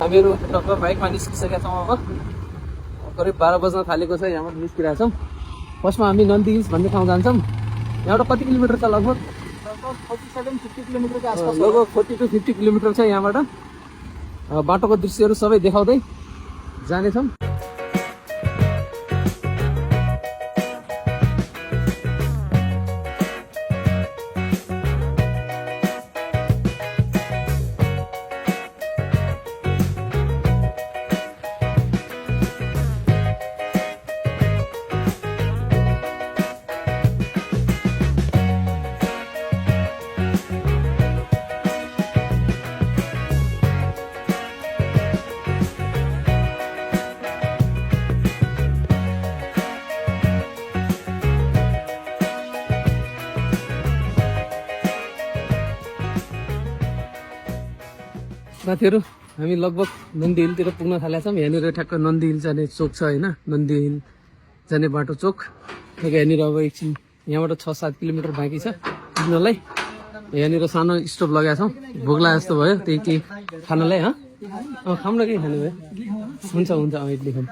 हामीहरू टक्क बाइकमा निस्किसकेका छौँ। अब करिब 12 बज्न थालेको छ। यहाँबाट निस्किरहेका छौँ। फर्स्टमा हामी नन्दी हिल्स भन्ने ठाउँ जान्छौँ। यहाँबाट कति किलोमिटर छ? लगभग 47-50 किलोमिटरको आसपास। लगभग 40 to 50 किलोमिटर छ। यहाँबाट बाटोको दृश्यहरू सबै देखाउँदै जानेछौँ। साथीहरू हामी लगभग नन्दी हिलतिर पुग्न थालेका छौँ। यहाँनिर ठ्याक्क नन्दी हिल जाने चोक छ होइन, नन्दी हिल जाने बाटो चोक। ठ्याक्क यहाँनिर अब एकछिन यहाँबाट 6-7 किलोमिटर बाँकी छ पुग्नलाई। यहाँनिर सानो स्टोभ लगाएका छौँ। भोक लागे जस्तो भयो, त्यही केही खानलाई। खाऊँ न केही खानु भयो? हुन्छ हुन्छ, इडली खाऊँ।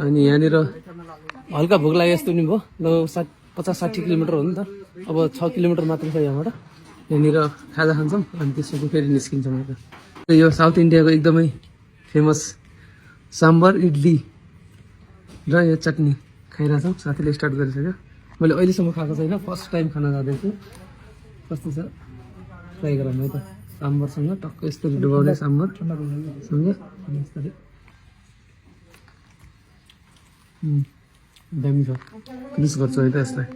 अनि यहाँनिर हल्का भोक लागे जस्तो नि भयो। लगभग 50-60 किलोमिटर हो नि त। अब 6 किलोमिटर मात्र छ यहाँबाट। यहाँनिर खाजा खान्छौँ अनि त्यसपछि फेरि निस्किन्छौँ। यो साउथ इन्डियाको एकदमै फेमस साम्बर इडली र यो चटनी खाइरहेछौँ। साथीले स्टार्ट गरिसक्यो। मैले अहिलेसम्म खाएको छैन, फर्स्ट टाइम खान जाँदैछु। कस्तो छ ट्राई गरौँ है त। साम्बरसँग टक्क यस्तरी डुबाउने साम्बरसँग यस्तरी दामी छ। मिस गर्छु है त यसलाई।